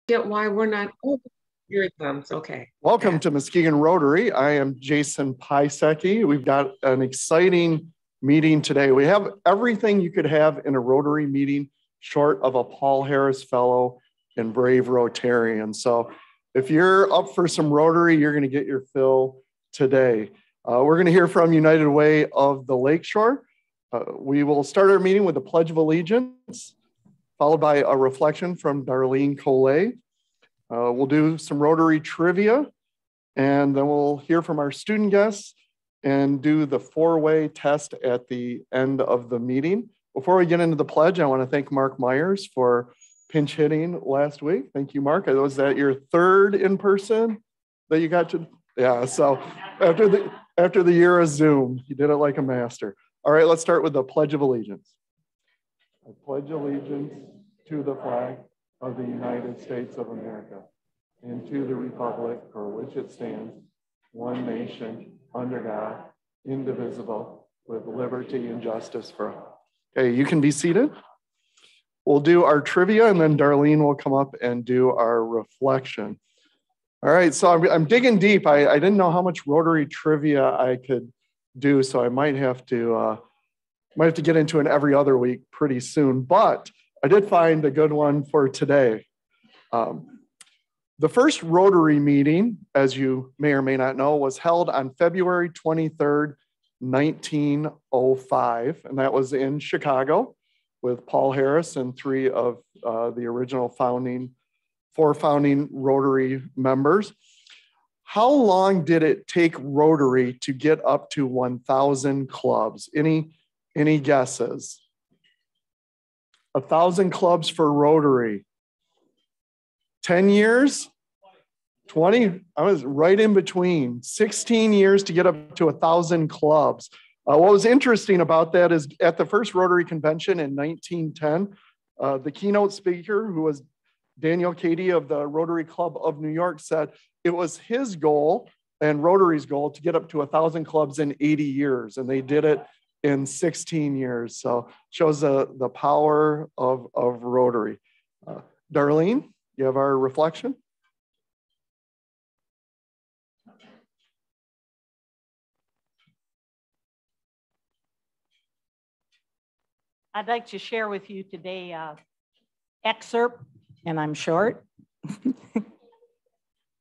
Get why we're not. Oh, here it comes. Okay. Welcome to Muskegon Rotary. I am Jason Pisecki. We've got an exciting meeting today. We have everything you could have in a Rotary meeting, short of a Paul Harris Fellow and Brave Rotarian. So if you're up for some Rotary, you're going to get your fill today. We're going to hear from United Way of the Lakeshore. We will start our meeting with a Pledge of Allegiance, followed by a reflection from Darlene Collet. We'll do some Rotary trivia, and then we'll hear from our student guests and do the four-way test at the end of the meeting. Before we get into the pledge, I want to thank Mark Myers for pinch hitting last week. Thank you, Mark. Was that your third in person that you got to? Yeah, so after the year of Zoom, you did it like a master. All right, let's start with the Pledge of Allegiance. I pledge allegiance to the flag of the United States of America and to the republic for which it stands, one nation, under God, indivisible, with liberty and justice for all. Okay, you can be seated. We'll do our trivia, and then Darlene will come up and do our reflection. All right, so I'm digging deep. I didn't know how much Rotary trivia I could do, so I might have to get into an every other week pretty soon, but I did find a good one for today. The first Rotary meeting, as you may or may not know, was held on February 23rd, 1905, and that was in Chicago with Paul Harris and three of the original four founding Rotary members. How long did it take Rotary to get up to 1,000 clubs? Any guesses? 1,000 clubs for Rotary. 10 years? 20? I was right in between. 16 years to get up to 1,000 clubs. What was interesting about that is at the first Rotary convention in 1910, the keynote speaker, who was Daniel Cady of the Rotary Club of New York, said it was his goal and Rotary's goal to get up to 1,000 clubs in 80 years, and they did it in 16 years. So shows the power of Rotary. Darlene, you have our reflection? I'd like to share with you today an excerpt, and I'm short,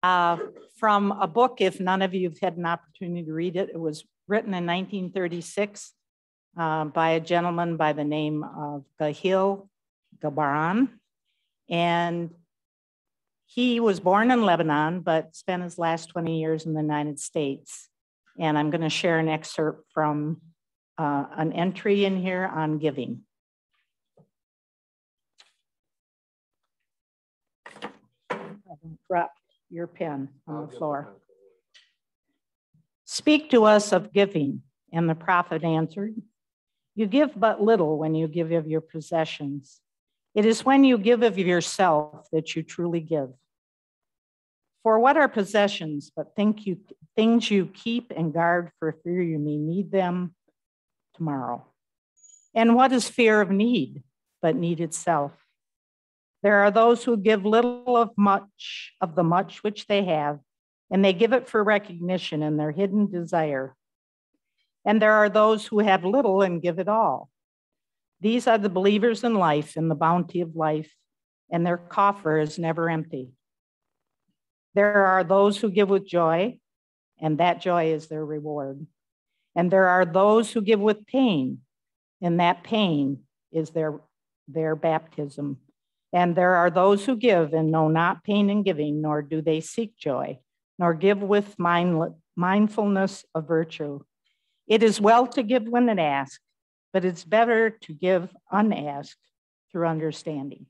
from a book, if none of you have had an opportunity to read it. It was written in 1936 by a gentleman by the name of Gahil Gabran. And he was born in Lebanon, but spent his last 20 years in the United States. And I'm going to share an excerpt from an entry in here on giving. Drop your pen on the floor. Speak to us of giving. And the prophet answered, you give but little when you give of your possessions. It is when you give of yourself that you truly give. For what are possessions but things you keep and guard for fear you may need them tomorrow? And what is fear of need but need itself? There are those who give little of the much which they have, and they give it for recognition and their hidden desire. And there are those who have little and give it all. These are the believers in life and the bounty of life, and their coffer is never empty. There are those who give with joy, and that joy is their reward. And there are those who give with pain, and that pain is their baptism. And there are those who give and know not pain in giving, nor do they seek joy, nor give with mindfulness of virtue. It is well to give when it asked, but it's better to give unasked through understanding.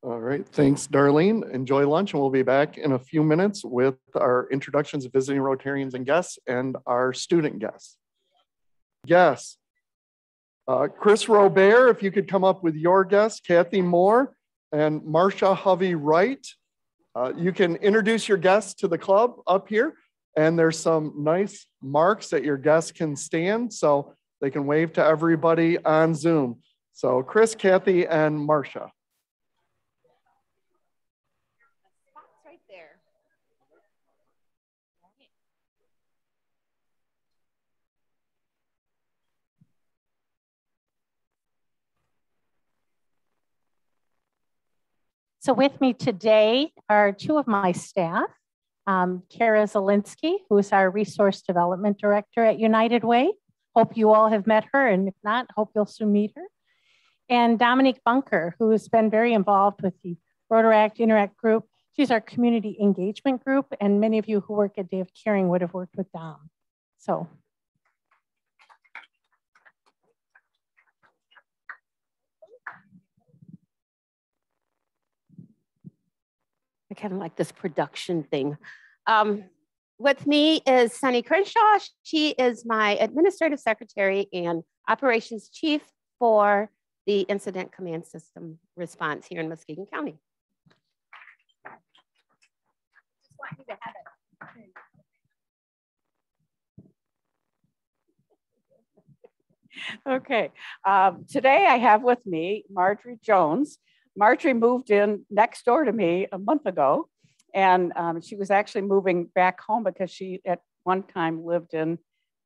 All right, thanks, Darlene. Enjoy lunch, and we'll be back in a few minutes with our introductions of visiting Rotarians and guests and our student guests. Yes. Chris Robert, if you could come up with your guests, Kathy Moore and Marcia Hovey-Wright. You can introduce your guests to the club up here, and there's some nice marks that your guests can stand so they can wave to everybody on Zoom. So Chris, Kathy, and Marcia. Spot's right there. So with me today are two of my staff, Kara Zielinski, who is our Resource Development Director at United Way. Hope you all have met her, and if not, hope you'll soon meet her. And Dominique Bunker, who has been very involved with the Rotary Interact group. She's our community engagement group, and many of you who work at Day of Caring would have worked with Dom. So. I kind of like this production thing. With me is Sunny Crenshaw. She is my administrative secretary and operations chief for the Incident Command System response here in Muskegon County. Just want you to have it. Okay, today I have with me Marjorie Jones. Marjorie moved in next door to me a month ago, and she was actually moving back home because she at one time lived in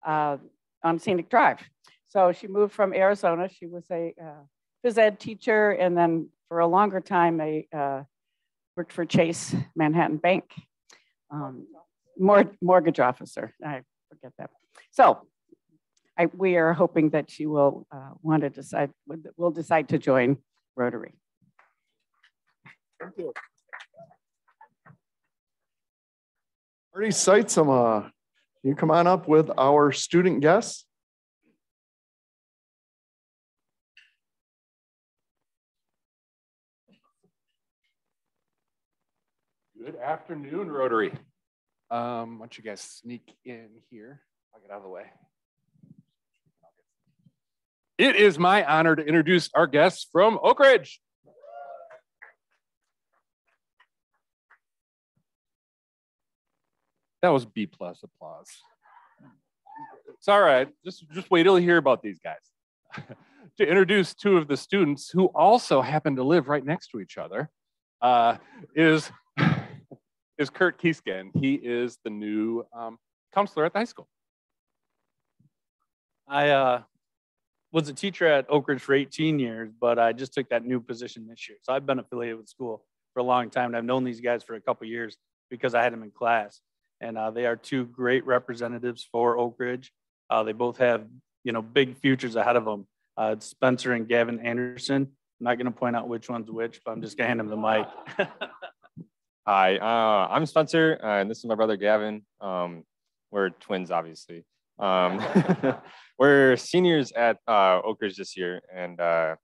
on Scenic Drive. So she moved from Arizona. She was a phys ed teacher, and then for a longer time, worked for Chase Manhattan Bank, mortgage officer. I forget that. So we are hoping that she will will decide to join Rotary. Thank you. Marty Seitzema, you come on up with our student guests. Good afternoon, Rotary. Why don't you guys sneak in here? I'll get out of the way. It is my honor to introduce our guests from Oak Ridge. That was B+ applause. It's all right. Just wait till you hear about these guys. To introduce two of the students who also happen to live right next to each other is Kurt Kiesken. He is the new counselor at the high school. I was a teacher at Oak Ridge for 18 years, but I just took that new position this year. So I've been affiliated with school for a long time, and I've known these guys for a couple of years because I had them in class. And they are two great representatives for Oak Ridge. They both have, big futures ahead of them. It's Spencer and Gavin Anderson. I'm not going to point out which one's which, but I'm just going to hand them the mic. Hi, I'm Spencer, and this is my brother Gavin. We're twins, obviously. We're seniors at Oak Ridge this year, and I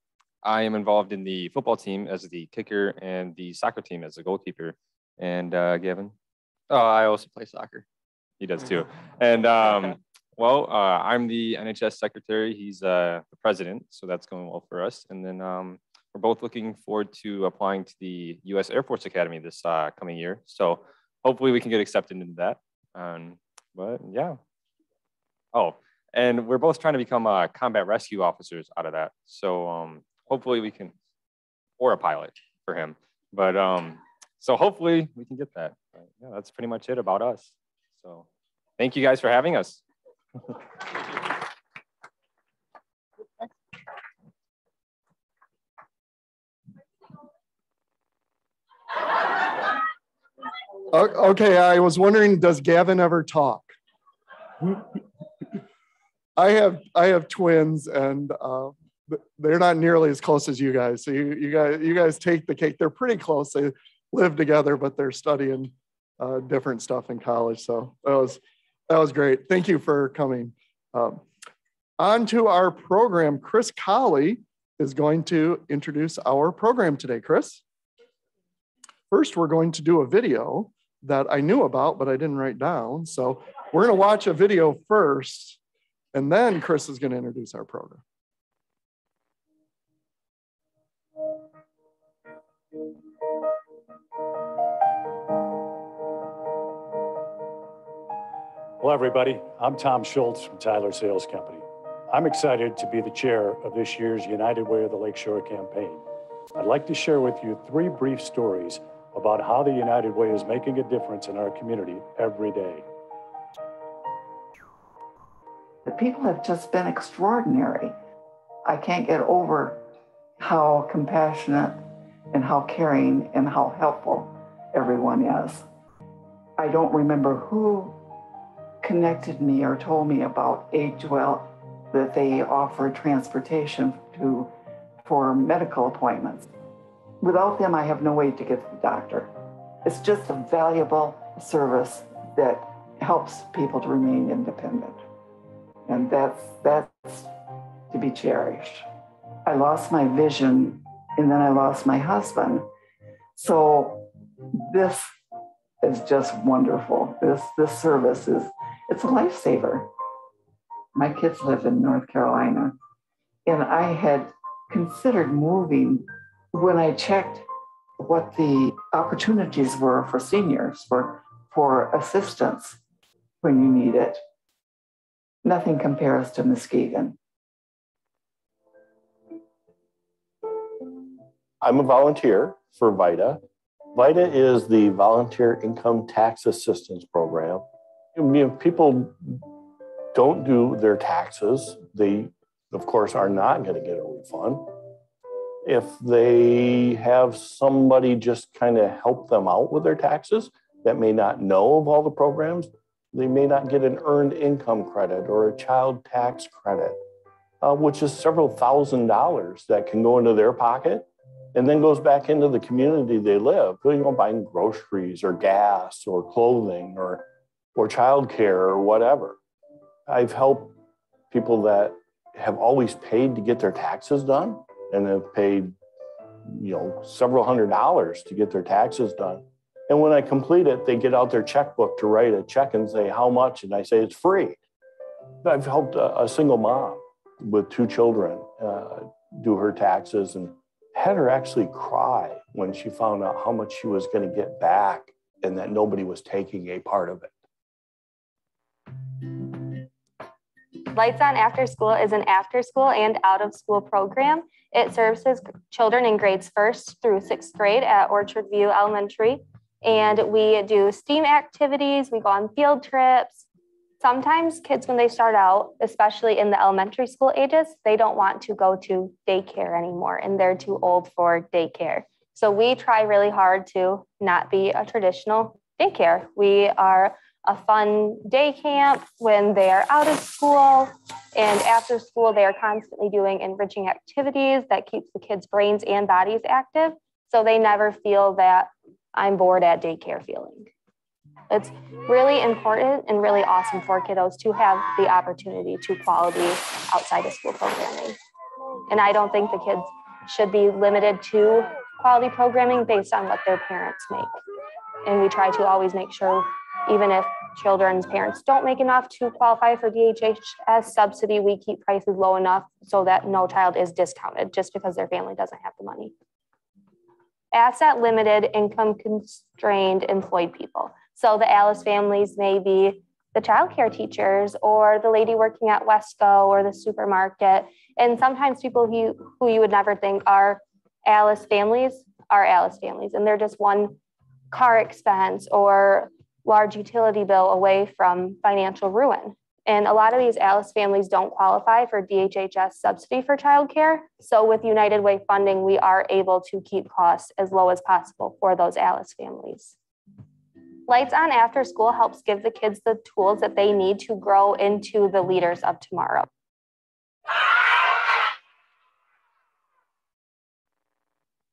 am involved in the football team as the kicker and the soccer team as the goalkeeper. And Gavin? Oh, I also play soccer. He does too. And I'm the NHS secretary. He's the president, so that's going well for us. And then we're both looking forward to applying to the U.S. Air Force Academy this coming year. So hopefully we can get accepted into that. But yeah. Oh, and we're both trying to become combat rescue officers out of that. So hopefully we can, or a pilot for him. But so hopefully we can get that. But, yeah, that's pretty much it about us. So thank you guys for having us. Okay, I was wondering, does Gavin ever talk? I have twins, and they're not nearly as close as you guys. So you guys take the cake. They're pretty close. They live together, but they're studying different stuff in college. So that was great. Thank you for coming. On to our program. Chris Colley is going to introduce our program today. Chris? First, we're going to do a video that I knew about, but I didn't write down. So we're going to watch a video first, and then Chris is going to introduce our program. Hello, everybody. I'm Tom Schultz from Tyler Sales Company. I'm excited to be the chair of this year's United Way of the Lakeshore campaign. I'd like to share with you 3 brief stories about how the United Way is making a difference in our community every day. The people have just been extraordinary. I can't get over how compassionate and how caring and how helpful everyone is. I don't remember who connected me or told me about Agewell, that they offer transportation for medical appointments. Without them, I have no way to get to the doctor. It's just a valuable service that helps people to remain independent. And that's to be cherished. I lost my vision and then I lost my husband. So this is just wonderful. This service it's a lifesaver. My kids live in North Carolina and I had considered moving when I checked what the opportunities were for seniors, for assistance when you need it. Nothing compares to Muskegon. I'm a volunteer for VITA. VITA is the Volunteer Income Tax Assistance Program. If people don't do their taxes, they, of course, are not going to get a refund. If they have somebody just kind of help them out with their taxes that may not know of all the programs, they may not get an earned income credit or a child tax credit, which is several $1,000s that can go into their pocket and then goes back into the community they live, buying groceries or gas or clothing or childcare or whatever. I've helped people that have always paid to get their taxes done and have paid, several $100s to get their taxes done. And when I complete it, they get out their checkbook to write a check and say how much, and I say it's free. I've helped a single mom with 2 children do her taxes and had her actually cry when she found out how much she was going to get back and that nobody was taking a part of it. Lights On After School is an after-school and out-of-school program. It services children in grades 1st through 6th grade at Orchard View Elementary. And we do STEAM activities, we go on field trips. Sometimes kids, when they start out, especially in the elementary school ages, they don't want to go to daycare anymore and they're too old for daycare. So we try really hard to not be a traditional daycare. We are a fun day camp when they are out of school, and after school, they are constantly doing enriching activities that keeps the kids' brains and bodies active. So they never feel that I'm bored at daycare feeling. It's really important and really awesome for kiddos to have the opportunity to quality outside of school programming. And I don't think the kids should be limited to quality programming based on what their parents make. And we try to always make sure, even if children's parents don't make enough to qualify for DHHS subsidy, we keep prices low enough so that no child is discounted just because their family doesn't have the money. Asset limited, income constrained, employed people. So the Alice families may be the childcare teachers or the lady working at Wesco or the supermarket. And sometimes people who you would never think are Alice families are Alice families. And they're just one car expense or large utility bill away from financial ruin. And a lot of these Alice families don't qualify for DHHS subsidy for childcare. So with United Way funding, we are able to keep costs as low as possible for those Alice families. Lights On After School helps give the kids the tools that they need to grow into the leaders of tomorrow.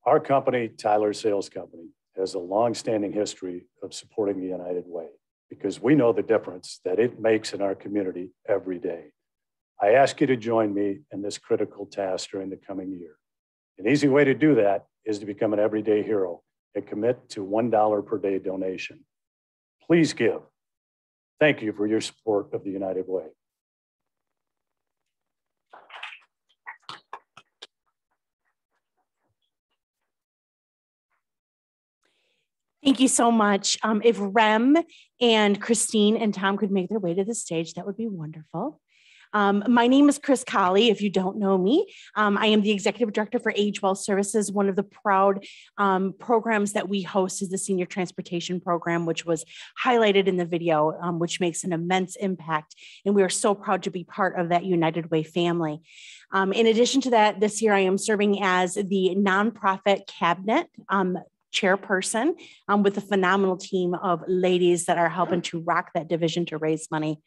Our company, Tyler Sales Company, has a long-standing history of supporting the United Way because we know the difference that it makes in our community every day. I ask you to join me in this critical task during the coming year. An easy way to do that is to become an everyday hero and commit to $1 per day donation. Please give. Thank you for your support of the United Way. Thank you so much. If Rem and Christine and Tom could make their way to the stage, that would be wonderful. My name is Chris Colley, if you don't know me. I am the Executive Director for Age Well Services. One of the proud programs that we host is the Senior Transportation Program, which was highlighted in the video, which makes an immense impact. And we are so proud to be part of that United Way family. In addition to that, this year I am serving as the nonprofit cabinet chairperson with a phenomenal team of ladies that are helping to rock that division to raise money.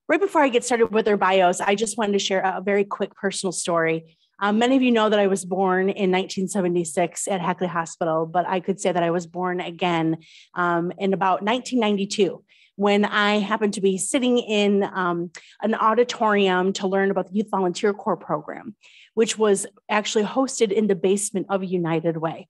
Right before I get started with their bios, I just wanted to share a very quick personal story. Many of you know that I was born in 1976 at Hackley Hospital, but I could say that I was born again in about 1992 when I happened to be sitting in an auditorium to learn about the Youth Volunteer Corps program, which was actually hosted in the basement of United Way.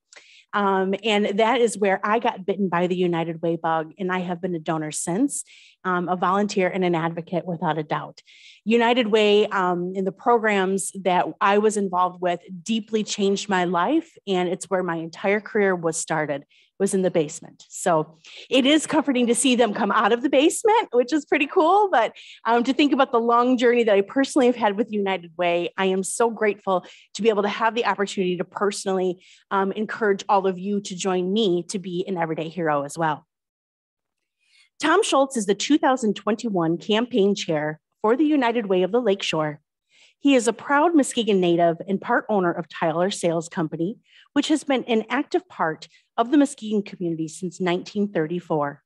And that is where I got bitten by the United Way bug, and I have been a donor since, a volunteer and an advocate without a doubt. United Way in the programs that I was involved with deeply changed my life, and it's where my entire career was started, was in the basement. So it is comforting to see them come out of the basement, which is pretty cool, but to think about the long journey that I personally have had with United Way, I am so grateful to be able to have the opportunity to personally encourage all of you to join me to be an everyday hero as well. Tom Schultz is the 2021 campaign chair for the United Way of the Lakeshore. He is a proud Muskegon native and part owner of Tyler Sales Company, which has been an active part of the Muskegon community since 1934.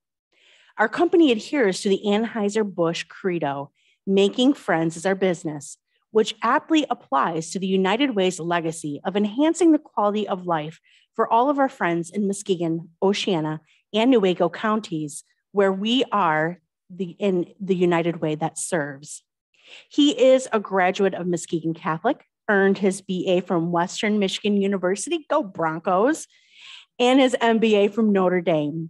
Our company adheres to the Anheuser-Busch credo, making friends is our business, which aptly applies to the United Way's legacy of enhancing the quality of life for all of our friends in Muskegon, Oceana, and Newaygo counties, where we are in the United Way that serves. He is a graduate of Muskegon Catholic, earned his BA from Western Michigan University, go Broncos, and his MBA from Notre Dame.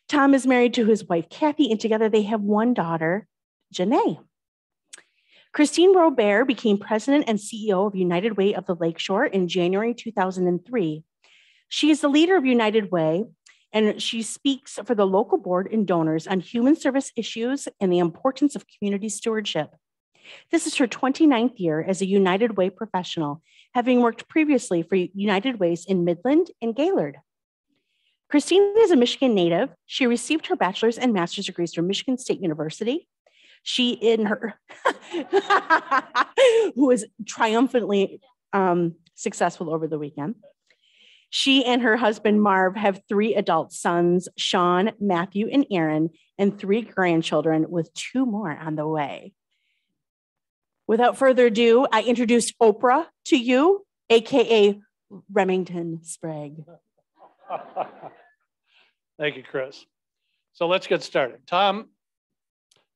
Tom is married to his wife, Kathy, and together they have one daughter, Janae. Christine Robert became president and CEO of United Way of the Lakeshore in January 2003. She is the leader of United Way, and she speaks for the local board and donors on human service issues and the importance of community stewardship. This is her 29th year as a United Way professional, having worked previously for United Ways in Midland and Gaylord. Christine is a Michigan native. She received her bachelor's and master's degrees from Michigan State University. She, in her, who was triumphantly successful over the weekend. She and her husband, Marv, have 3 adult sons, Sean, Matthew, and Aaron, and 3 grandchildren with 2 more on the way. Without further ado, I introduce Oprah to you, AKA Remington Sprague. Thank you, Chris. So let's get started. Tom,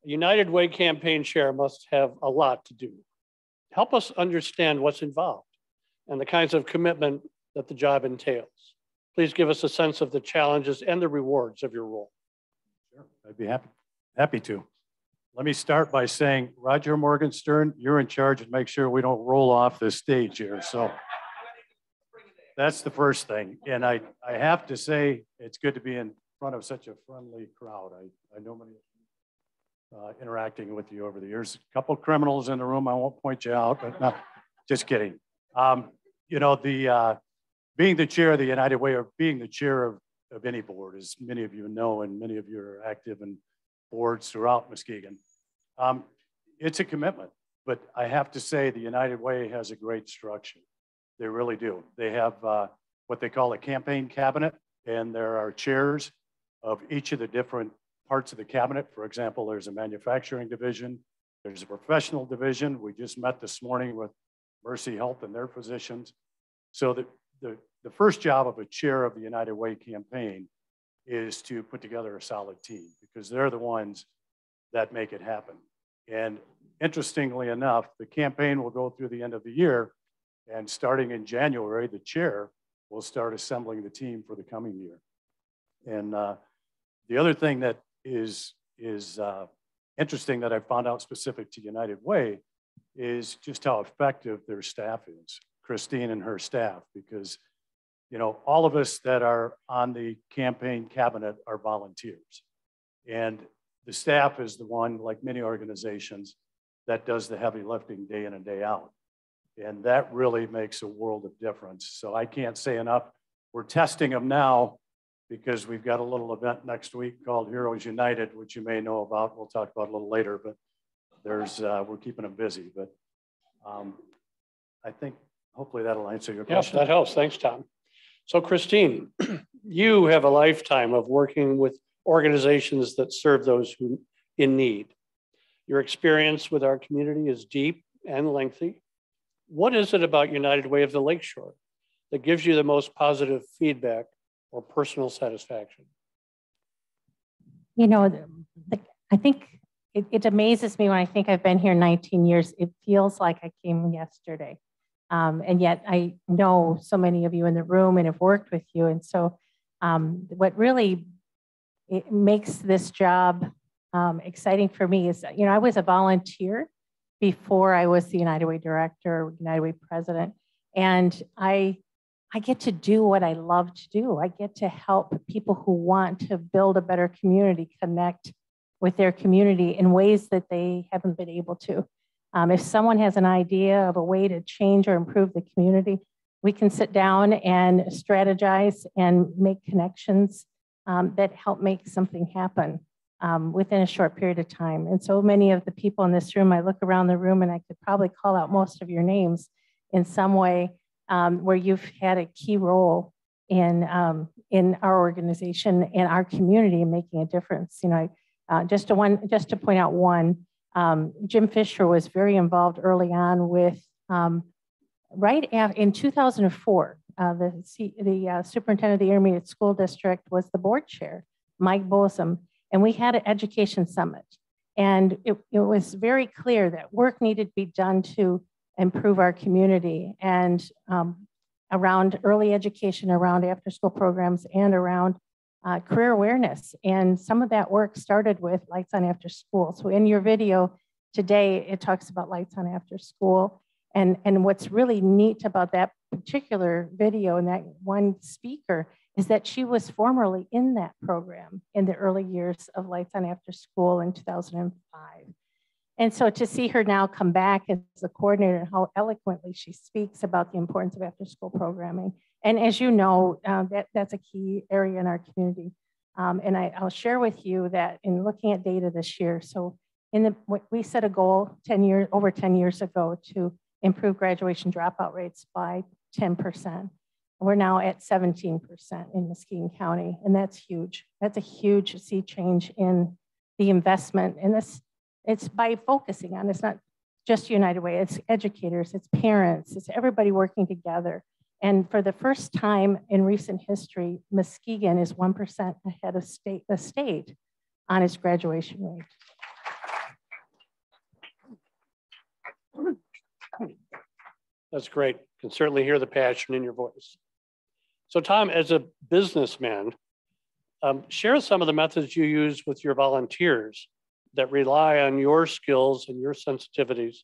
United Way campaign chair must have a lot to do. Help us understand what's involved and the kinds of commitment that the job entails. Please give us a sense of the challenges and the rewards of your role. Sure, I'd be happy to. Let me start by saying, Roger Morgenstern, you're in charge and make sure we don't roll off this stage here. So that's the first thing. And I have to say, it's good to be in front of such a friendly crowd. I know many interacting with you over the years. A couple of criminals in the room, I won't point you out, but no, just kidding. You know, being the chair of the United Way, or being the chair of any board, as many of you know, and many of you are active in boards throughout Muskegon, it's a commitment. But I have to say the United Way has a great structure. They really do. They have what they call a campaign cabinet, and there are chairs of each of the different parts of the cabinet. For example, there's a manufacturing division, there's a professional division. We just met this morning with Mercy Health and their physicians. So the first job of a chair of the United Way campaign is to put together a solid team, because they're the ones that make it happen. And interestingly enough, the campaign will go through the end of the year, and starting in January, the chair will start assembling the team for the coming year. And the other thing that is interesting that I found out specific to United Way is just how effective their staff is, Christine and her staff, because you know, all of us that are on the campaign cabinet are volunteers. And the staff is the one, like many organizations, that does the heavy lifting day in and day out. And that really makes a world of difference. So I can't say enough. We're testing them now because we've got a little event next week called Heroes United, which you may know about. We'll talk about a little later, but we're keeping them busy. But I think hopefully that'll answer your question. Yes, that helps. Thanks, Tom. So Christine, you have a lifetime of working with organizations that serve those who in need. Your experience with our community is deep and lengthy. What is it about United Way of the Lakeshore that gives you the most positive feedback or personal satisfaction? You know, I think it amazes me when I think I've been here 19 years. It feels like I came yesterday. And yet I know so many of you in the room and have worked with you. And so what really makes this job exciting for me is, you know, I was a volunteer before I was the United Way director, United Way president. And I get to do what I love to do. I get to help people who want to build a better community connect with their community in ways that they haven't been able to. If someone has an idea of a way to change or improve the community, we can sit down and strategize and make connections that help make something happen within a short period of time. And so many of the people in this room, I look around the room and I could probably call out most of your names in some way where you've had a key role in our organization and our community in making a difference. You know, just to point out one, Jim Fisher was very involved early on with, in 2004, the superintendent of the Intermediate School District was the board chair, Mike Bosom, and we had an education summit. And it was very clear that work needed to be done to improve our community and around early education, around after school programs, and around career awareness. And some of that work started with Lights On After School. So in your video today, it talks about Lights On After School. And what's really neat about that particular video and that one speaker is that she was formerly in that program in the early years of Lights On After School in 2005. And so to see her now come back as a coordinator and how eloquently she speaks about the importance of after school programming. And as you know, that's a key area in our community. And I'll share with you that in looking at data this year, so we set a goal over 10 years ago to improve graduation dropout rates by 10%. We're now at 17% in Muskegon County, and that's huge. That's a huge sea change in the investment. And it's by focusing on, it's not just United Way, it's educators, it's parents, it's everybody working together. And for the first time in recent history, Muskegon is 1% ahead of the state on its graduation rate. That's great. Can certainly hear the passion in your voice. So Tom, as a businessman, share some of the methods you use with your volunteers that rely on your skills and your sensitivities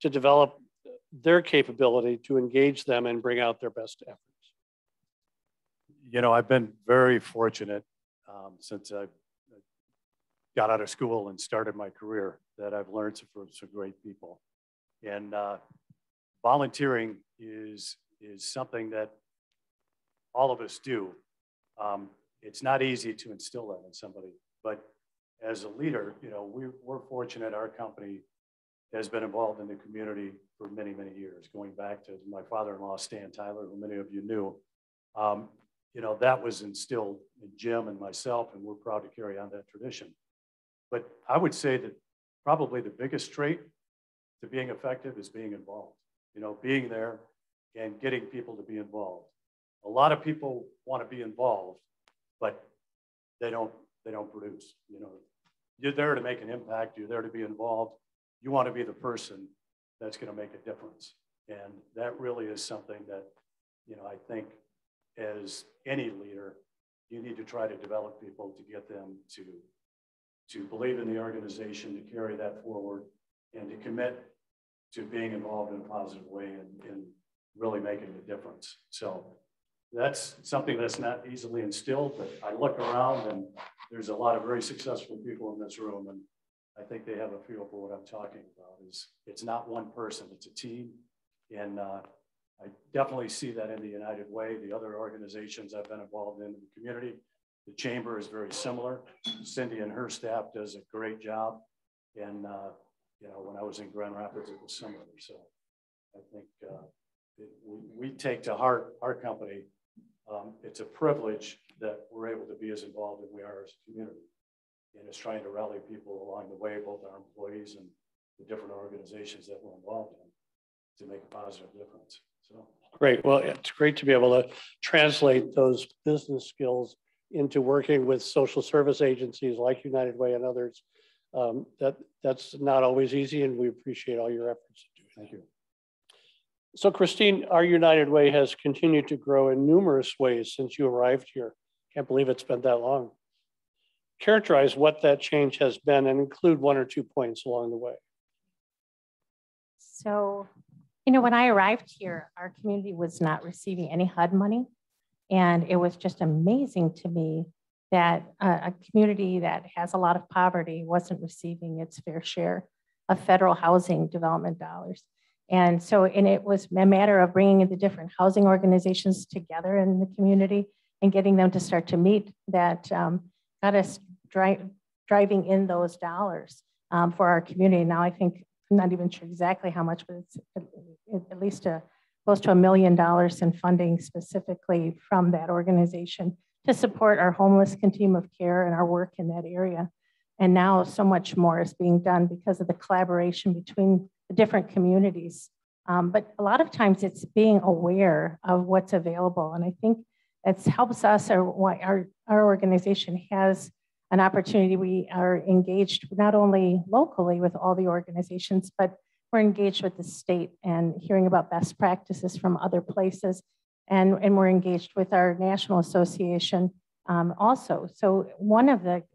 to develop their capability to engage them and bring out their best efforts. You know, I've been very fortunate since I got out of school and started my career that I've learned from some great people. And volunteering is something that all of us do. It's not easy to instill that in somebody, but as a leader, you know, we're fortunate our company has been involved in the community for many, many years, going back to my father-in-law, Stan Tyler, who many of you knew. You know, that was instilled in Jim and myself, and we're proud to carry on that tradition. But I would say that probably the biggest trait to being effective is being involved. You know, being there and getting people to be involved. A lot of people want to be involved, but they don't produce. You know, you're there to make an impact. You're there to be involved. You want to be the person that's going to make a difference. And that really is something that, you know, I think as any leader, you need to try to develop people to get them to believe in the organization, to carry that forward, and to commit to being involved in a positive way and really making a difference. So that's something that's not easily instilled, but I look around and there's a lot of very successful people in this room, and I think they have a feel for what I'm talking about. It's not one person, it's a team. And I definitely see that in the United Way, the other organizations I've been involved in the community. The chamber is very similar. Cindy and her staff does a great job. And you know, when I was in Grand Rapids, it was similar. So I think we take to heart our company. It's a privilege that we're able to be as involved as we are as a community. And it's trying to rally people along the way, both our employees and the different organizations that we're involved in, to make a positive difference. So great. Well, it's great to be able to translate those business skills into working with social service agencies like United Way and others. That's not always easy, and we appreciate all your efforts to do it. Thank you. So Christine, our United Way has continued to grow in numerous ways since you arrived here. Can't believe it's been that long. Characterize what that change has been and include one or 2 points along the way. So, you know, when I arrived here, our community was not receiving any HUD money. And it was just amazing to me that a community that has a lot of poverty wasn't receiving its fair share of federal housing development dollars. And so, and it was a matter of bringing the different housing organizations together in the community and getting them to start to meet that got us driving in those dollars for our community. Now, I think, I'm not even sure exactly how much, but it's at least close to $1 million in funding specifically from that organization to support our homeless continuum of care and our work in that area. And now so much more is being done because of the collaboration between the different communities. But a lot of times it's being aware of what's available. And I think it helps us, our organization has an opportunity. We are engaged not only locally with all the organizations, but we're engaged with the state and hearing about best practices from other places. And we're engaged with our national association also. So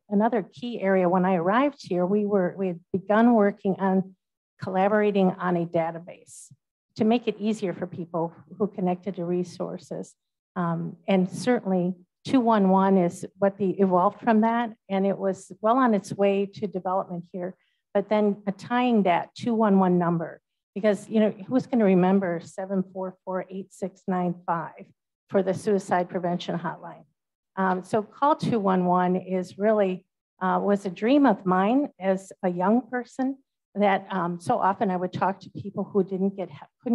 another key area when I arrived here, we had begun working on collaborating on a database to make it easier for people who connected to resources. And certainly 211 is what evolved from that. And it was well on its way to development here, but then tying that 211 number, because, you know, who's going to remember 744-8695 for the suicide prevention hotline? So call 211 is really, was a dream of mine as a young person that so often I would talk to people who couldn't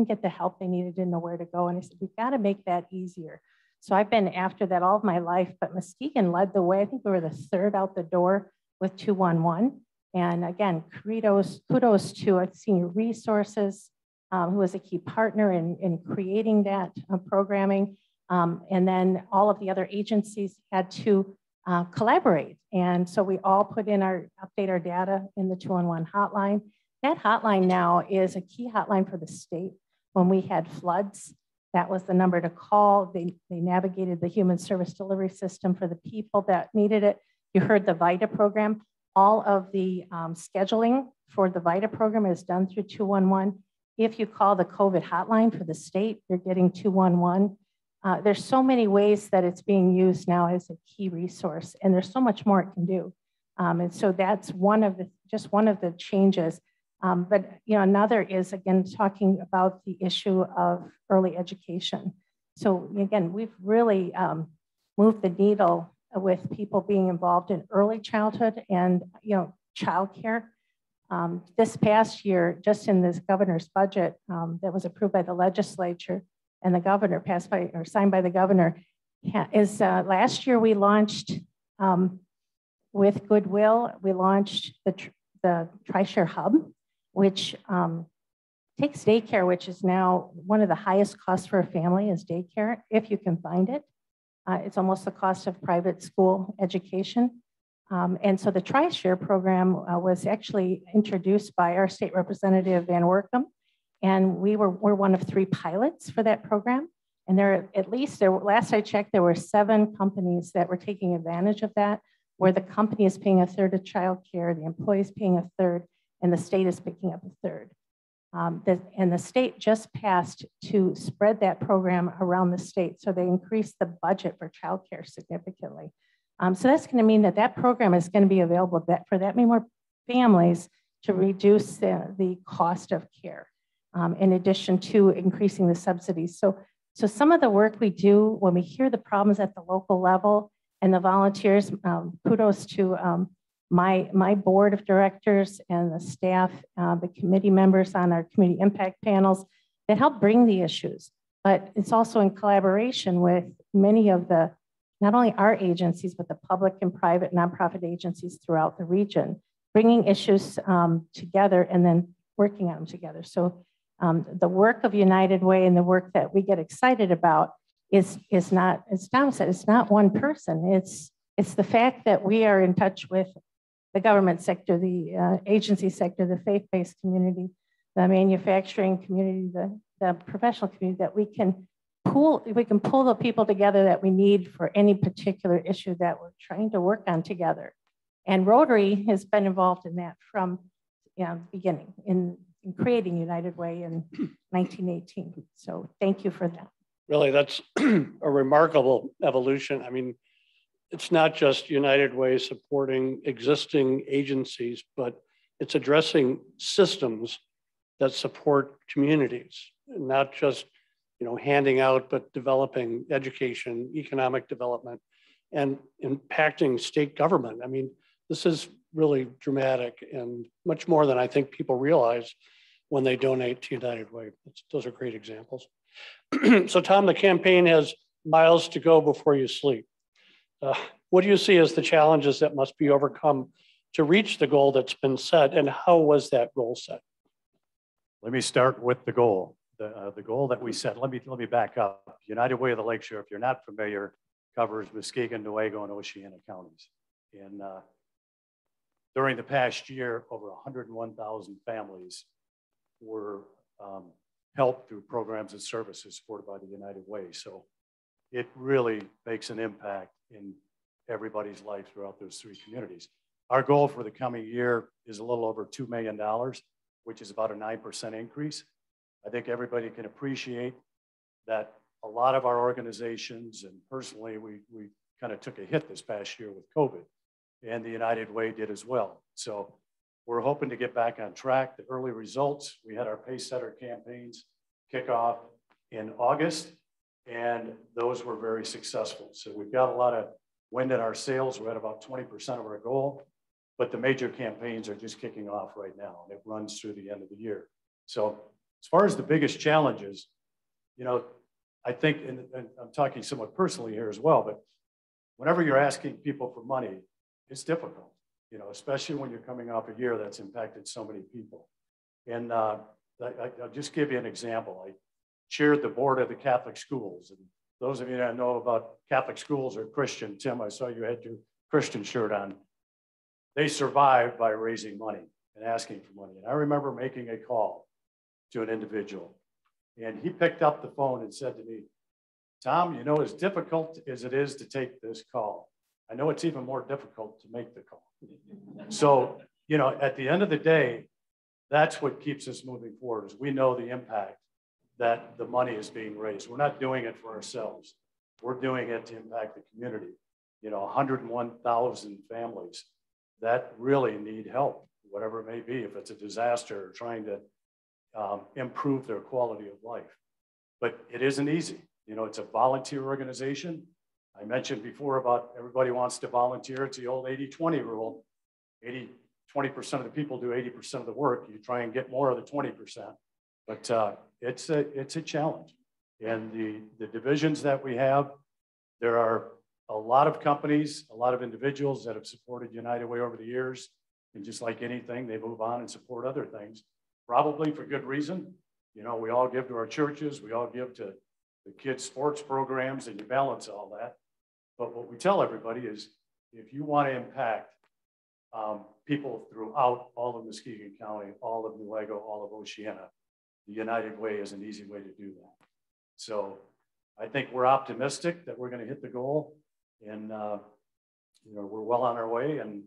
get the help they needed, didn't know where to go. And I said, we've got to make that easier. So I've been after that all of my life, but Muskegon led the way. I think we were the third out the door with 211. And again, kudos to Senior Resources, who was a key partner in creating that programming. And then all of the other agencies had to collaborate. And so we all update our data in the 211 hotline. That hotline now is a key hotline for the state. When we had floods, that was the number to call. They navigated the human service delivery system for the people that needed it. You heard the VITA program. All of the scheduling for the VITA program is done through 211. If you call the COVID hotline for the state, you're getting 211. There's so many ways that it's being used now as a key resource, and there's so much more it can do. And so that's just one of the changes. But you know, another is, again, talking about the issue of early education. So again, we've really moved the needle with people being involved in early childhood and, you know, childcare. This past year, just in this governor's budget that was approved by the legislature and the governor signed by the governor, is last year we launched with Goodwill, we launched the TriShare Hub, which takes daycare, which is now one of the highest costs for a family is daycare, if you can find it. It's almost the cost of private school education. And so the TriShare program was actually introduced by our state representative, Van Workum. And we're one of 3 pilots for that program. And last I checked, there were 7 companies that were taking advantage of that, where the company is paying a third of childcare, the employee is paying a third, and the state is picking up a third. And the state just passed to spread that program around the state. So they increased the budget for childcare significantly. So that's going to mean that program is going to be available for that many more families to reduce the cost of care, in addition to increasing the subsidies. So some of the work we do when we hear the problems at the local level and the volunteers, kudos to my board of directors and the staff, the committee members on our community impact panels that help bring the issues. But it's also in collaboration with many of the, not only our agencies, but the public and private nonprofit agencies throughout the region, bringing issues together and then working on them together. So the work of United Way and the work that we get excited about is not, as Tom said, it's not one person. It's the fact that we are in touch with the government sector, the agency sector, the faith-based community, the manufacturing community, the professional community, that we can pull the people together that we need for any particular issue that we're trying to work on together. And Rotary has been involved in that from the beginning in creating United Way in 1918. So thank you for that. Really, that's a remarkable evolution. I mean, it's not just United Way supporting existing agencies, but it's addressing systems that support communities, not just handing out, but developing education, economic development, and impacting state government. I mean, this is really dramatic and much more than I think people realize when they donate to United Way. Those are great examples. So Tom, the campaign has miles to go before you sleep. What do you see as the challenges that must be overcome to reach the goal that's been set, and how was that goal set? Let me start with the goal. The goal that we set, let me back up. United Way of the Lakeshore, if you're not familiar, covers Muskegon, Newaygo, and Oceana counties. And during the past year, over 101,000 families were helped through programs and services supported by the United Way. So it really makes an impact in everybody's life throughout those three communities. Our goal for the coming year is a little over $2 million, which is about a 9% increase. I think everybody can appreciate that a lot of our organizations, and personally, we kind of took a hit this past year with COVID, and the United Way did as well. So we're hoping to get back on track. The early results, we had our pace setter campaigns kick off in August, and those were very successful. So we've got a lot of wind in our sails. We're at about 20% of our goal, but the major campaigns are just kicking off right now, and it runs through the end of the year. So as far as the biggest challenges, I think, and I'm talking somewhat personally here as well, but whenever you're asking people for money, it's difficult, especially when you're coming off a year that's impacted so many people. And I'll just give you an example. I chaired the board of the Catholic schools. And those of you that know about Catholic schools or Christian, Tim, I saw you had your Christian shirt on. They survived by raising money and asking for money. And I remember making a call to an individual, and he picked up the phone and said to me, Tom, as difficult as it is to take this call, I know it's even more difficult to make the call. So, at the end of the day, that's what keeps us moving forward, is we know the impact that the money is being raised. We're not doing it for ourselves. We're doing it to impact the community. 101,000 families that really need help, whatever it may be, if it's a disaster or trying to improve their quality of life. But it isn't easy. It's a volunteer organization. I mentioned before about everybody wants to volunteer. It's the old 80-20 rule. 20% of the people do 80% of the work. You try and get more of the 20%. But it's a challenge. And the divisions that we have, there are a lot of companies, a lot of individuals that have supported United Way over the years. And just like anything, they move on and support other things, probably for good reason. We all give to our churches. We all give to the kids' sports programs, and you balance all that. But what we tell everybody is, if you want to impact people throughout all of Muskegon County, all of Newaygo, all of Oceana, the United Way is an easy way to do that. So I think we're optimistic that we're going to hit the goal, and we're well on our way. And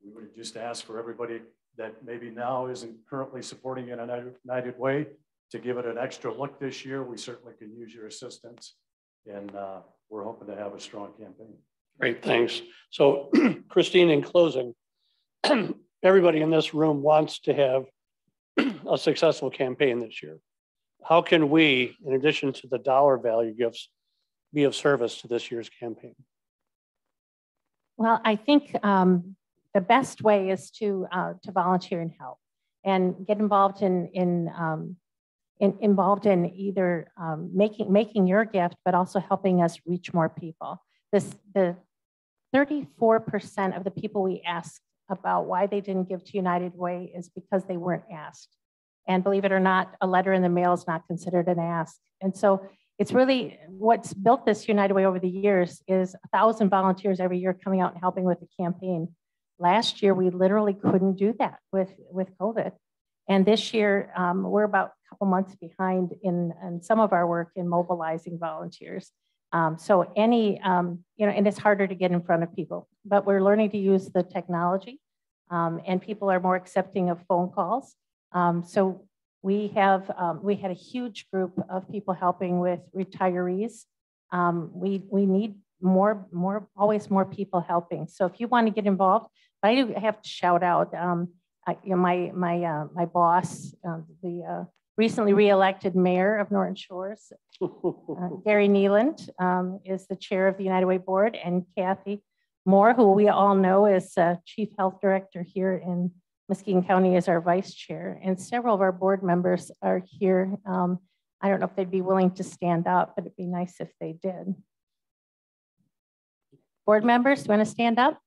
we would just ask for everybody that maybe now isn't currently supporting United Way to give it an extra look this year. We certainly can use your assistance, and we're hoping to have a strong campaign. Great, thanks. So Christine, in closing, everybody in this room wants to have a successful campaign this year. How can we, in addition to the dollar value gifts, be of service to this year's campaign? Well, I think the best way is to volunteer and help, and get involved involved in either making your gift, but also helping us reach more people. The 34% of the people we asked about why they didn't give to United Way is because they weren't asked. And believe it or not, a letter in the mail is not considered an ask. And so it's really what's built this United Way over the years is 1,000 volunteers every year coming out and helping with the campaign. Last year, we literally couldn't do that with COVID. And this year, we're about a couple months behind in some of our work in mobilizing volunteers. So and it's harder to get in front of people, but we're learning to use the technology, and people are more accepting of phone calls. So we had a huge group of people helping with retirees. We need always more people helping. So if you want to get involved, I do have to shout out, my boss, the recently re-elected mayor of Norton Shores, Gary Nealand, is the chair of the United Way board, and Kathy Moore, who we all know is chief health director here in Muskegon County, is our vice chair, and several of our board members are here. I don't know if they'd be willing to stand up, but it'd be nice if they did. Board members, do you want to stand up?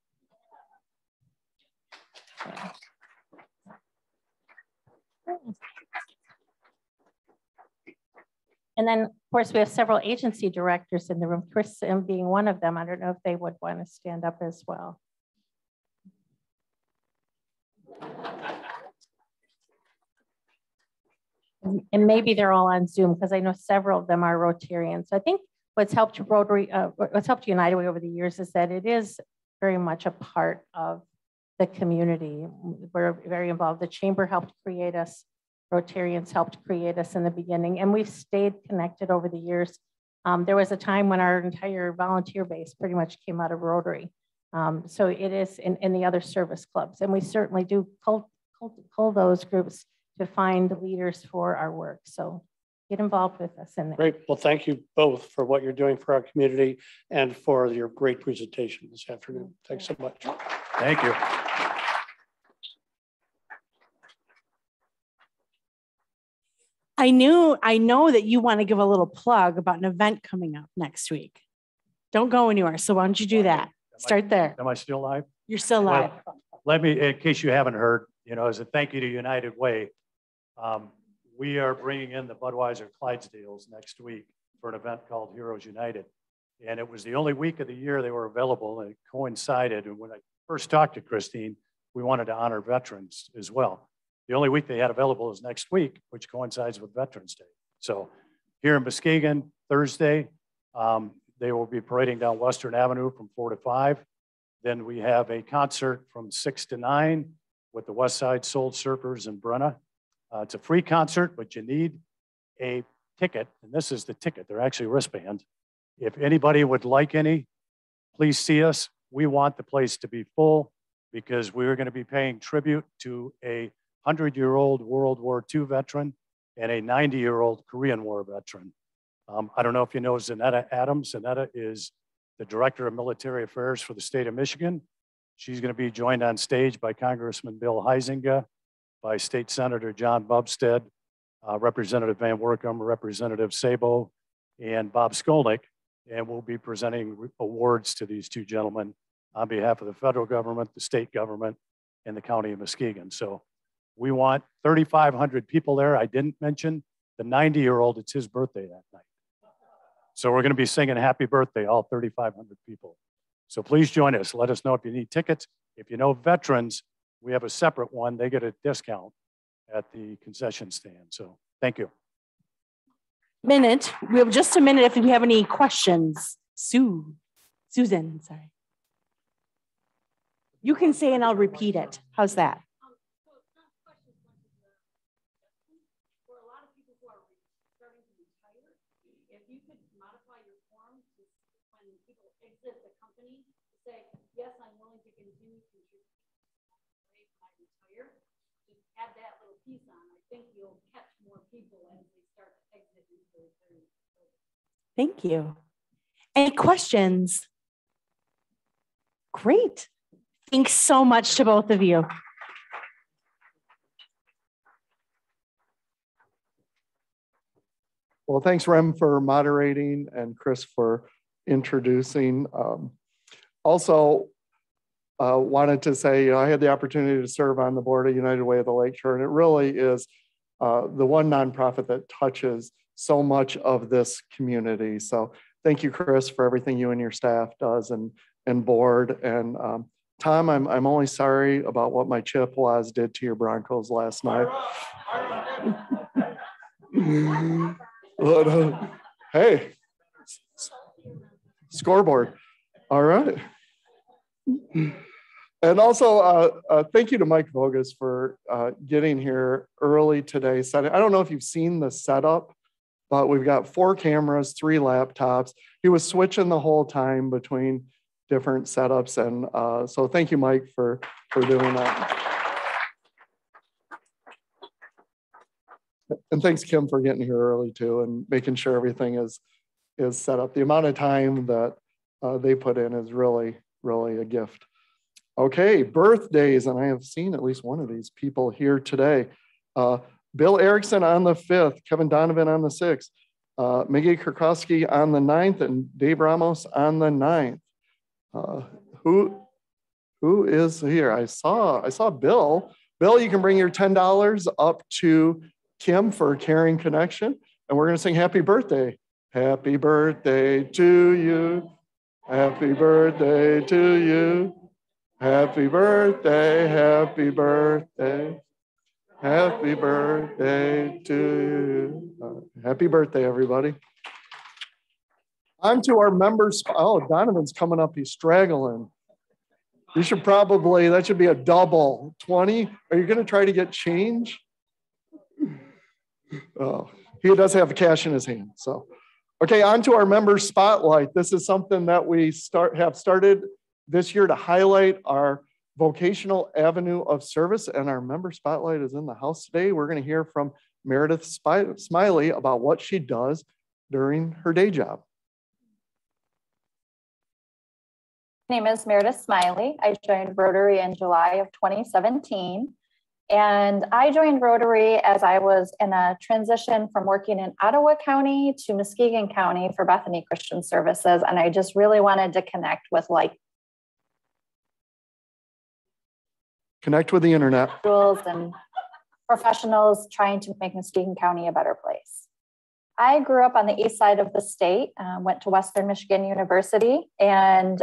And then, of course, we have several agency directors in the room, Chris being one of them. I don't know if they would want to stand up as well. And maybe they're all on Zoom, because I know several of them are Rotarians. So I think what's helped Rotary, what's helped United Way over the years is that it is very much a part of the community. We're very involved. The chamber helped create us. Rotarians helped create us in the beginning, and we've stayed connected over the years. There was a time when our entire volunteer base pretty much came out of Rotary. So it is in the other service clubs, and we certainly do cull those groups to find leaders for our work. So get involved with us in there. Great. Well, thank you both for what you're doing for our community and for your great presentation this afternoon. Thanks so much. Thank you. I know that you want to give a little plug about an event coming up next week. Don't go anywhere. So why don't you do that? Start there. Am I still live? You're still live. Well, let me, in case you haven't heard, as a thank you to United Way, we are bringing in the Budweiser Clydesdales next week for an event called Heroes United. And it was the only week of the year they were available, and it coincided. And when I first talked to Christine, we wanted to honor veterans as well. The only week they had available is next week, which coincides with Veterans Day. So here in Muskegon, Thursday, they will be parading down Western Avenue from 4 to 5. Then we have a concert from 6 to 9 with the West Side Soul Surfers in Brenna. It's a free concert, but you need a ticket, and this is the ticket. They're actually wristbands. If anybody would like any, please see us. We want the place to be full because we're going to be paying tribute to a 100-year-old World War II veteran and a 90-year-old Korean War veteran. I don't know if you know Zanetta Adams. Zanetta is the Director of Military Affairs for the state of Michigan. She's going to be joined on stage by Congressman Bill Huizenga, by State Senator John Bubstead, Representative Van Workum, Representative Sabo, and Bob Skolnick. And we'll be presenting awards to these two gentlemen on behalf of the federal government, the state government, and the county of Muskegon. So we want 3,500 people there. I didn't mention the 90-year-old, it's his birthday that night. So we're going to be singing happy birthday, all 3,500 people. So please join us. Let us know if you need tickets. If you know veterans, we have a separate one. They get a discount at the concession stand. So thank you. We have just a minute if you have any questions. Susan, sorry. You can say and I'll repeat it. How's that? Yes, I'm willing to continue to. retire. Just add that little piece on. I think you'll catch more people as they start to exit into their retirement. Thank you. Any questions? Great. Thanks so much to both of you. Well, thanks, Rem, for moderating and Chris for introducing. Also, wanted to say, I had the opportunity to serve on the board of United Way of the Lakeshore, and it really is the one nonprofit that touches so much of this community. So thank you, Chris, for everything you and your staff does and board. And Tom, I'm only sorry about what my Chippewas did to your Broncos last night. Hey, scoreboard. All right. And also, thank you to Mike Vogus for getting here early today. I don't know if you've seen the setup, but we've got 4 cameras, 3 laptops. He was switching the whole time between different setups. And so thank you, Mike, for doing that. And thanks, Kim, for getting here early too and making sure everything is set up. The amount of time that they put in is really, really a gift. Okay, birthdays, and I have seen at least one of these people here today. Bill Erickson on the 5th, Kevin Donovan on the 6th, Miggy Kurkowski on the 9th, and Dave Ramos on the 9th. Who is here? I saw Bill. Bill, you can bring your $10 up to Kim for Caring Connection, and we're going to sing happy birthday. Happy birthday to you. Happy birthday to you. Happy birthday, happy birthday. Happy birthday to you. Happy birthday, everybody. On to our members. Oh, Donovan's coming up. He's straggling. You should probably, that should be a double. 20. Are you going to try to get change? Oh, he does have cash in his hand. So, okay, on to our member spotlight. This is something that we have started this year to highlight our vocational avenue of service, and our member spotlight is in the house today. We're going to hear from Meredith Smiley about what she does during her day job. My name is Meredith Smiley. I joined Rotary in July of 2017. And I joined Rotary as I was in a transition from working in Ottawa County to Muskegon County for Bethany Christian Services. And I just really wanted to connect with the internet. And professionals trying to make Muskegon County a better place. I grew up on the east side of the state, went to Western Michigan University, and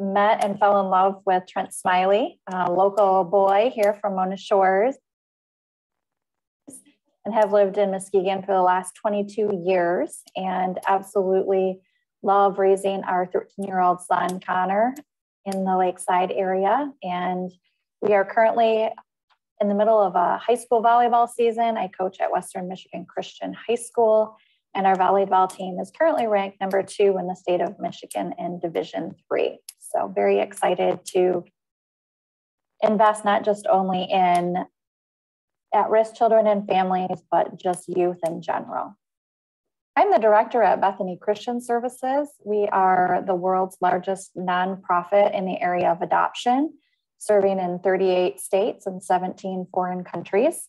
met and fell in love with Trent Smiley, a local boy here from Mona Shores, and have lived in Muskegon for the last 22 years and absolutely love raising our 13-year-old son, Connor, in the Lakeside area. And we are currently in the middle of a high school volleyball season. I coach at Western Michigan Christian High School, and our volleyball team is currently ranked number 2 in the state of Michigan in Division III. So very excited to invest not just only in at-risk children and families, but just youth in general. I'm the director at Bethany Christian Services. We are the world's largest nonprofit in the area of adoption, serving in 38 states and 17 foreign countries.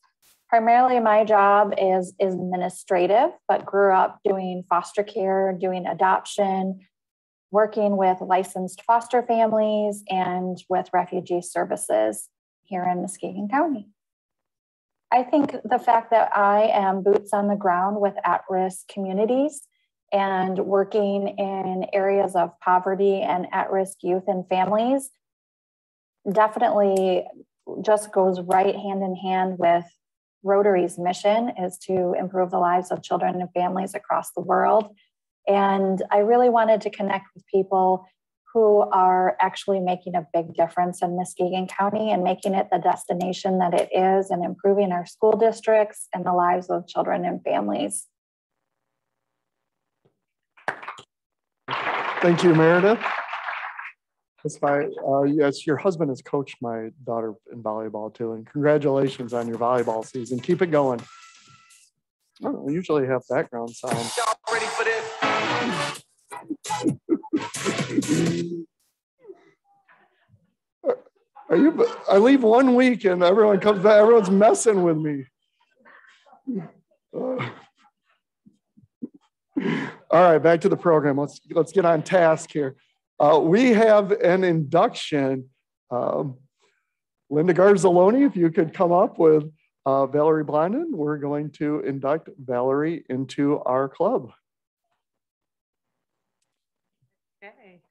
Primarily my job is administrative, but grew up doing foster care, doing adoption, working with licensed foster families and with refugee services here in Muskegon County. I think the fact that I am boots on the ground with at-risk communities and working in areas of poverty and at-risk youth and families definitely just goes right hand in hand with Rotary's mission, is to improve the lives of children and families across the world. And I really wanted to connect with people who are actually making a big difference in Muskegon County and making it the destination that it is, and improving our school districts and the lives of children and families. Thank you, Meredith. That's fine. Yes, your husband has coached my daughter in volleyball too, and congratulations on your volleyball season. Keep it going. I don't usually have background sound. Y'all ready for this? Are you? I leave 1 week and everyone comes back. Everyone's messing with me. All right, back to the program. Let's get on task here. We have an induction. Linda Garzaloni, if you could come up with Valerie Blondin, we're going to induct Valerie into our club. Okay.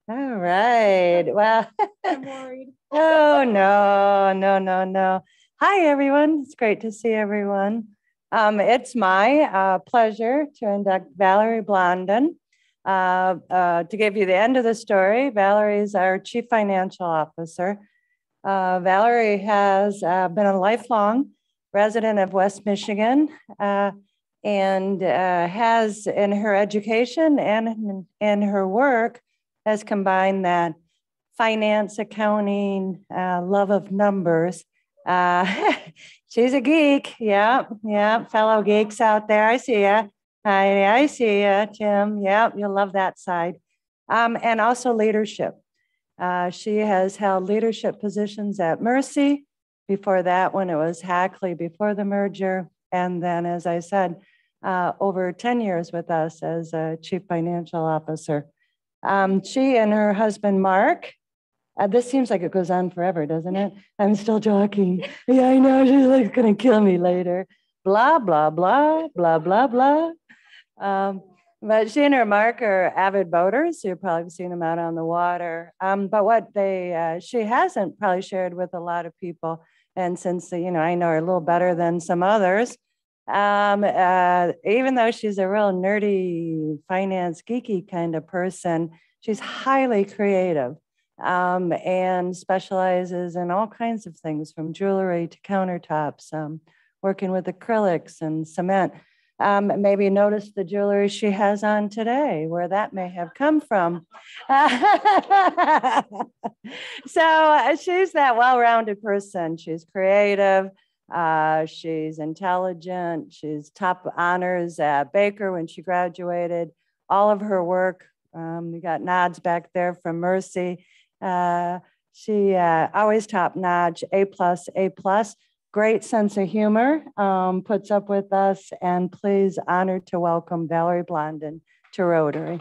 All right. Well, I'm worried. Oh, no. Hi, everyone. It's great to see everyone. It's my pleasure to induct Valerie Blondin. To give you the end of the story, Valerie is our Chief Financial Officer. Valerie has been a lifelong resident of West Michigan and has in her education and in her work has combined that finance, accounting, love of numbers. She's a geek. Yeah. Fellow geeks out there. I see ya. I see ya, Tim. Yep, you'll love that side. And also leadership. She has held leadership positions at Mercy. Before that, when it was Hackley before the merger. And then, as I said, over 10 years with us as a Chief Financial Officer. She and her husband, Mark, this seems like it goes on forever, doesn't it? I'm still talking. Yeah, I know, she's like gonna kill me later. Blah, blah, blah, blah, blah, blah. But she and her Mark are avid boaters. You've probably seen them out on the water. But what she hasn't probably shared with a lot of people, and since, I know her a little better than some others, even though she's a real nerdy, finance, geeky kind of person, she's highly creative. And specializes in all kinds of things from jewelry to countertops, working with acrylics and cement. Maybe notice the jewelry she has on today, where that may have come from. So she's that well-rounded person. She's creative, she's intelligent, she's top honors at Baker when she graduated. All of her work, we got nods back there from Mercy. She always top notch, A+, great sense of humor, puts up with us, and please honored to welcome Valerie Blondin to Rotary.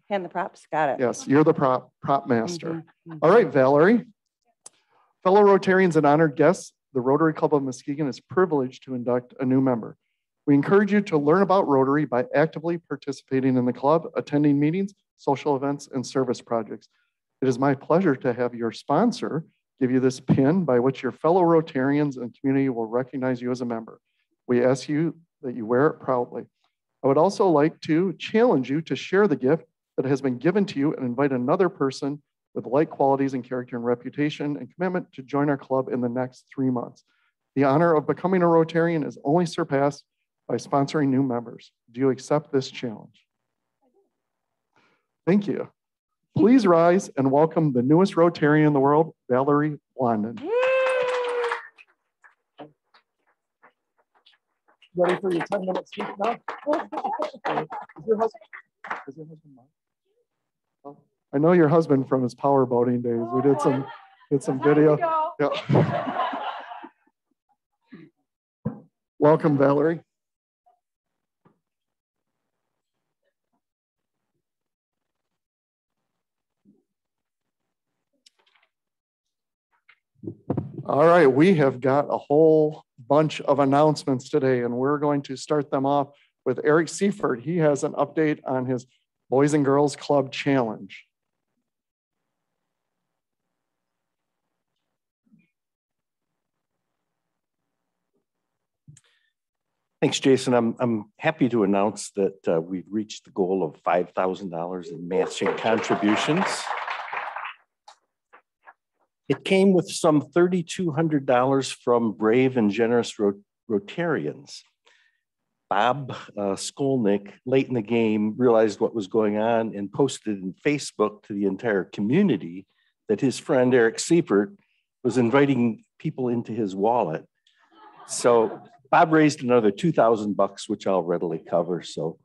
Hand the props, got it. Yes, you're the prop master. All right, Valerie. Fellow Rotarians and honored guests, the Rotary Club of Muskegon is privileged to induct a new member. We encourage you to learn about Rotary by actively participating in the club, attending meetings, social events, and service projects. It is my pleasure to have your sponsor give you this pin by which your fellow Rotarians and community will recognize you as a member. We ask you that you wear it proudly. I would also like to challenge you to share the gift that has been given to you and invite another person with like qualities and character and reputation and commitment to join our club in the next 3 months. The honor of becoming a Rotarian is only surpassed by sponsoring new members. Do you accept this challenge? Thank you. Please rise and welcome the newest Rotarian in the world, Valerie Blondin. Ready for your 10-minute speech now? Is your husband Mark? Oh, I know your husband from his power boating days. We did some video. Yeah. Welcome, Valerie. All right, we have got a whole bunch of announcements today, and we're going to start them off with Eric Seifert. He has an update on his Boys and Girls Club Challenge. Thanks, Jason. I'm happy to announce that we've reached the goal of $5,000 in matching contributions. It came with some $3,200 from brave and generous Rotarians. Bob Skolnick, late in the game, realized what was going on and posted in Facebook to the entire community that his friend Eric Seifert was inviting people into his wallet. So Bob raised another $2,000, which I'll readily cover. So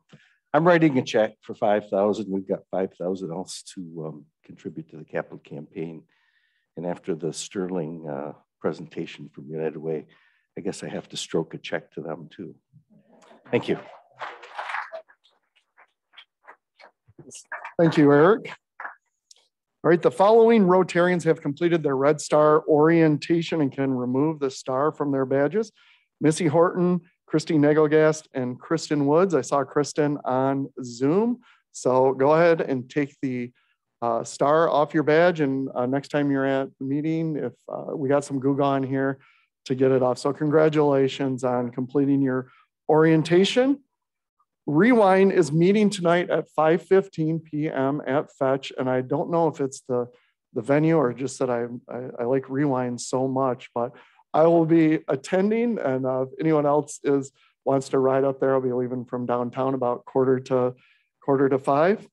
I'm writing a check for $5,000. We've got $5,000 else to contribute to the capital campaign. And after the sterling presentation from United Way, I guess I have to stroke a check to them too. Thank you. Thank you, Eric. All right, the following Rotarians have completed their Red Star orientation and can remove the star from their badges. Missy Horton, Christy Nagelgast, and Kristen Woods. I saw Kristen on Zoom. So go ahead and take the star off your badge, and next time you're at the meeting, if we got some Google on here to get it off. So congratulations on completing your orientation. Rewind is meeting tonight at 5:15 p.m. at Fetch, and I don't know if it's the venue or just that I like Rewind so much, but I will be attending, and if anyone else wants to ride up there, I'll be leaving from downtown about quarter to 5.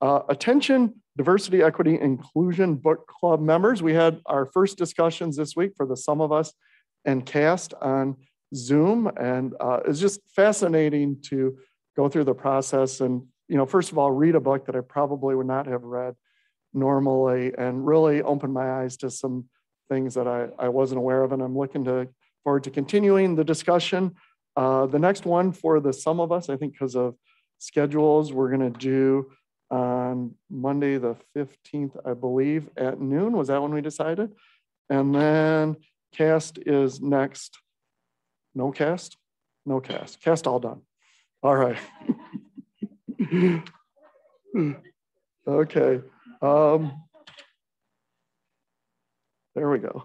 Attention, diversity, equity, inclusion book club members. We had our first discussions this week for the Some of Us and cast on Zoom, and it's just fascinating to go through the process and, first of all, read a book that I probably would not have read normally and really open my eyes to some things that I wasn't aware of, and I'm looking forward to continuing the discussion. The next one for the Some of Us, I think because of schedules, we're going to do on Monday the 15th, I believe, at noon. Was that when we decided? And then cast is next. No cast? No cast. Cast all done. All right. Okay. There we go.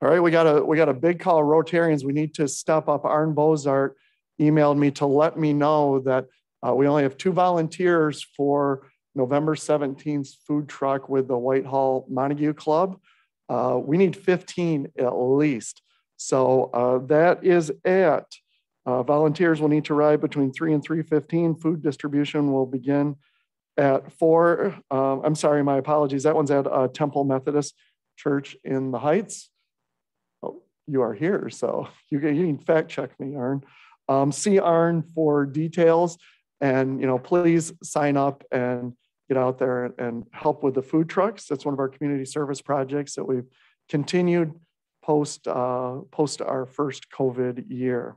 All right, we got a big call, Rotarians. We need to step up. Arn Bozart emailed me to let me know that we only have 2 volunteers for November 17th food truck with the Whitehall Montague Club. We need 15 at least. So that is at volunteers will need to ride between 3 and 3:15. Food distribution will begin at 4. I'm sorry, my apologies. That one's at Temple Methodist Church in the Heights. Oh, you are here, so you can fact check me, Arn. See Arn for details, and please sign up and get out there and help with the food trucks. That's one of our community service projects that we've continued post our first COVID year.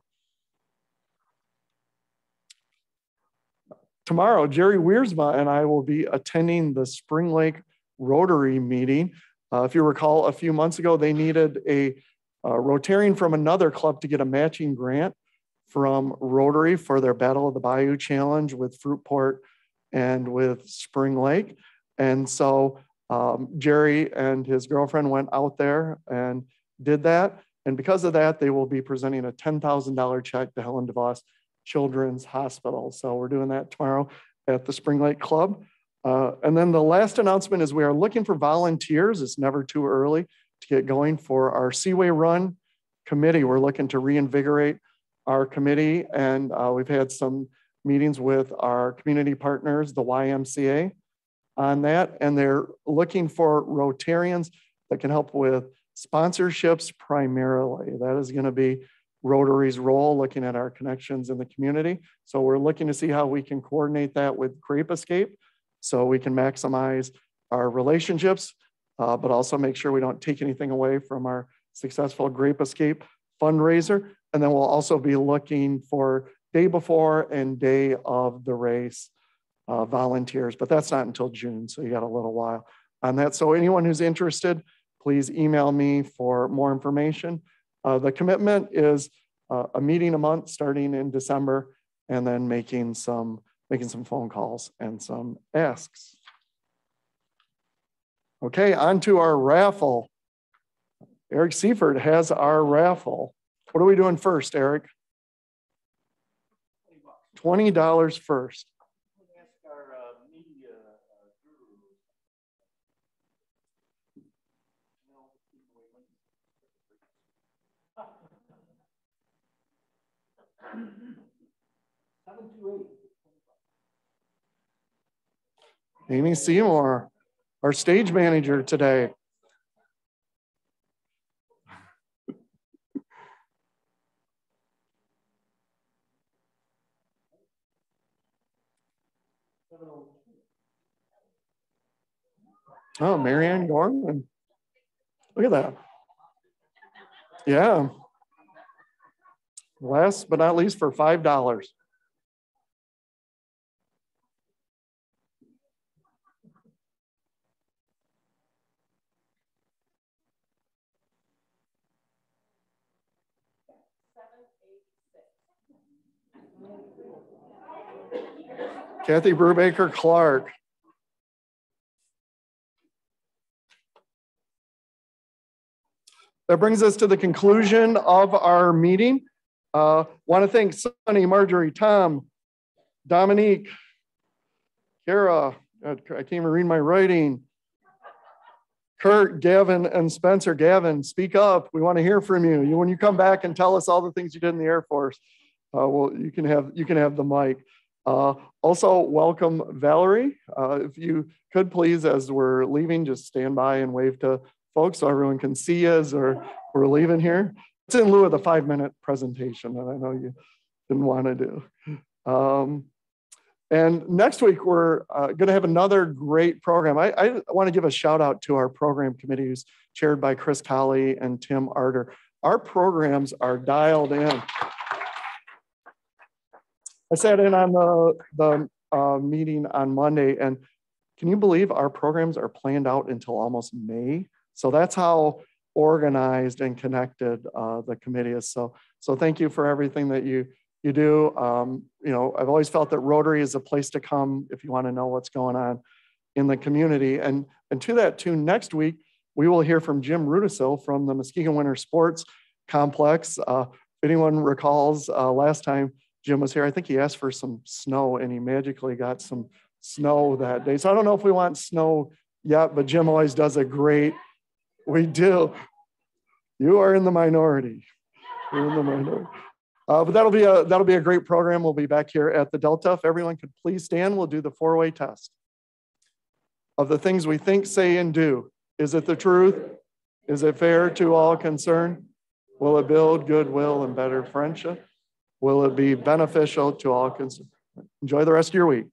Tomorrow, Jerry Wiersma and I will be attending the Spring Lake Rotary meeting. If you recall, a few months ago, they needed a Rotarian from another club to get a matching grant from Rotary for their Battle of the Bayou Challenge with Fruitport and with Spring Lake. And so Jerry and his girlfriend went out there and did that. And because of that, they will be presenting a $10,000 check to Helen DeVos Children's Hospital. So we're doing that tomorrow at the Spring Lake Club. And then the last announcement is we are looking for volunteers. It's never too early to get going for our Seaway Run committee. We're looking to reinvigorate our committee, and we've had some meetings with our community partners, the YMCA, on that, and they're looking for Rotarians that can help with sponsorships primarily. That is going to be Rotary's role, looking at our connections in the community. So we're looking to see how we can coordinate that with Grape Escape so we can maximize our relationships, but also make sure we don't take anything away from our successful Grape Escape fundraiser. And then we'll also be looking for day before and day of the race volunteers, but that's not until June, so you got a little while on that. So anyone who's interested, please email me for more information. The commitment is a meeting a month starting in December, and then making some phone calls and some asks. Okay, on to our raffle. Eric Seifert has our raffle. What are we doing first, Eric? $20 first. Amy Seymour, our stage manager today. Oh, Marianne Gorman. Look at that. Yeah. Last but not least, for $5. Kathy Brubaker Clark. That brings us to the conclusion of our meeting. Want to thank Sunny, Marjorie, Tom, Dominique, Kara, I can't even read my writing, Kurt, Gavin, and Spencer. Gavin, speak up. We want to hear from you. When you come back and tell us all the things you did in the Air Force, well, you can have the mic. Also, welcome Valerie. If you could please, as we're leaving, just stand by and wave to folks so everyone can see us or we're leaving here. It's in lieu of the 5-minute presentation that I know you didn't want to do. And next week, we're going to have another great program. I want to give a shout out to our program committee, who's chaired by Chris Colley and Tim Arter. Our programs are dialed in. I sat in on the meeting on Monday, and can you believe our programs are planned out until almost May? So that's how organized and connected the committee is. So thank you for everything that you do. I've always felt that Rotary is a place to come if you want to know what's going on in the community. And to that tune, next week, we will hear from Jim Rudisil from the Muskegon Winter Sports Complex. If anyone recalls, last time Jim was here, I think he asked for some snow and he magically got some snow that day. So I don't know if we want snow yet, but Jim always does a great, we do. You are in the minority. You're in the minority. But that'll be a great program. We'll be back here at the Delta. If everyone could please stand, we'll do the 4-way test. Of the things we think, say, and do, is it the truth? Is it fair to all concerned? Will it build goodwill and better friendship? Will it be beneficial to all concerned? Enjoy the rest of your week.